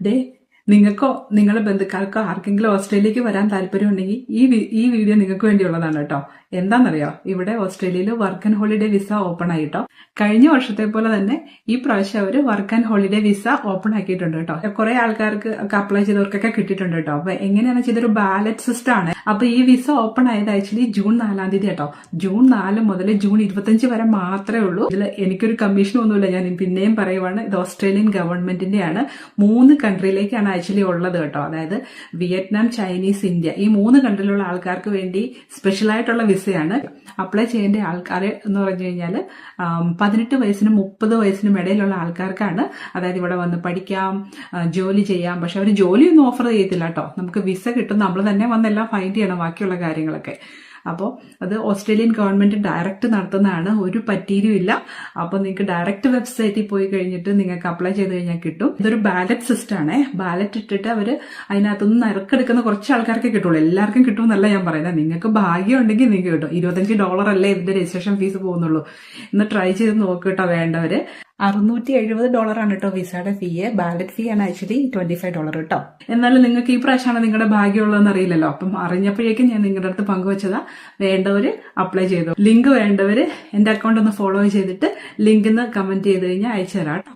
ദേ നിങ്ങൾക്കോ നിങ്ങളുടെ ബന്ധുക്കാർക്കോ ആർക്കെങ്കിലും ഓസ്ട്രേലിയക്ക് വരാൻ താല്പര്യമുണ്ടെങ്കിൽ ഈ വീഡിയോ നിങ്ങൾക്ക് വേണ്ടിയുള്ളതാണ് കേട്ടോ. എന്താണെന്നറിയോ, ഇവിടെ ഓസ്ട്രേലിയയിൽ work and holiday visa open ആയിട്ടോ. കഴിഞ്ഞ വർഷത്തെ പോലെ തന്നെ ഈ പ്രാവശ്യം അവർ work and holiday visa open ആക്കിയിട്ടുണ്ട് കേട്ടോ. കുറെ ആൾക്കാർക്ക് അപ്ലൈ ചെയ്തവർക്കൊക്കെ കിട്ടിയിട്ടുണ്ട് കേട്ടോ. അപ്പൊ എങ്ങനെയാണെന്ന് വെച്ചാൽ ഇതൊരു ബാലറ്റ് സിസ്റ്റം ആണ്. അപ്പൊ ഈ വിസ ഓപ്പൺ ആയത് ആക്ച്വലി ജൂൺ 4 കേട്ടോ. ജൂൺ 4 മുതൽ ജൂൺ 25 വരെ മാത്രമേ ഉള്ളൂ. ഇതിൽ എനിക്കൊരു കമ്മീഷൻ ഒന്നുമില്ല. ഞാൻ പിന്നെയും പറയുവാണ്, ഇത് ഓസ്ട്രേലിയൻ ഗവൺമെന്റിന്റെയാണ്. 3 കൺട്രിയിലേക്കാണ് ആക്ച്വലി ഉള്ളത് കേട്ടോ. അതായത് വിയറ്റ്നാം, ചൈനീസ്, ഇന്ത്യ, ഈ 3 കൺട്രിയിലുള്ള ആൾക്കാർക്ക് വേണ്ടി സ്പെഷ്യൽ ആയിട്ടുള്ള വിസയാണ്. അപ്ലൈ ചെയ്യേണ്ട ആൾക്കാരെ എന്ന് പറഞ്ഞു കഴിഞ്ഞാൽ 18 വയസ്സിനും 30 വയസ്സിനും ഇടയിലുള്ള ആൾക്കാർക്കാണ്. അതായത് ഇവിടെ വന്ന് പഠിക്കാം, ജോലി ചെയ്യാം. പക്ഷെ അവർ ജോലിയൊന്നും ഓഫർ ചെയ്യത്തില്ല കേട്ടോ. നമുക്ക് വിസ കിട്ടും, നമ്മൾ തന്നെ വന്നെല്ലാം ഫൈൻഡ് ചെയ്യണം ബാക്കിയുള്ള കാര്യങ്ങളൊക്കെ. അപ്പോൾ അത് ഓസ്ട്രേലിയൻ ഗവൺമെന്റ് ഡയറക്റ്റ് നടത്തുന്നതാണ്, ഒരു പറ്റീരുമില്ല. അപ്പോൾ നിങ്ങൾക്ക് ഡയറക്റ്റ് വെബ്സൈറ്റിൽ പോയി കഴിഞ്ഞിട്ട് നിങ്ങൾക്ക് അപ്ലൈ ചെയ്ത് കഴിഞ്ഞാൽ കിട്ടും. ഇതൊരു ബാലറ്റ് സിസ്റ്റം ആണേ. ബാലറ്റ് ഇട്ടിട്ട് അവർ അതിനകത്തുനിന്ന് നറുക്കെടുക്കുന്ന കുറച്ച് ആൾക്കാർക്ക് കിട്ടുള്ളൂ. എല്ലാവർക്കും കിട്ടുമെന്നല്ല ഞാൻ പറയുന്നത്. നിങ്ങൾക്ക് ഭാഗ്യം ഉണ്ടെങ്കിൽ നിങ്ങൾക്ക് കിട്ടും. $25 അല്ലേ ഇതിന്റെ രജിസ്ട്രേഷൻ ഫീസ് പോകുന്നുള്ളൂ. ഇന്ന് ട്രൈ ചെയ്ത് നോക്കിട്ടോ വേണ്ടവര്. $670 ആണ് കേട്ടോ വിസയുടെ ഫീ. ബാലറ്റ് ഫീ ആണ് ആക്ച്വലി $25 കേട്ടോ. എന്നാലും നിങ്ങൾക്ക് ഈ പ്രാവശ്യമാണ് നിങ്ങളുടെ ഭാഗ്യമുള്ളതെന്ന് അറിയില്ലല്ലോ. അപ്പം അറിഞ്ഞപ്പോഴേക്കും ഞാൻ നിങ്ങളുടെ അടുത്ത് പങ്കുവച്ചതാ. വേണ്ടവര് അപ്ലൈ ചെയ്തു. ലിങ്ക് വേണ്ടവര് എന്റെ അക്കൗണ്ട് ഒന്ന് ഫോളോ ചെയ്തിട്ട് ലിങ്ക് കമന്റ് ചെയ്ത് കഴിഞ്ഞാൽ അയച്ചു തരാം കേട്ടോ.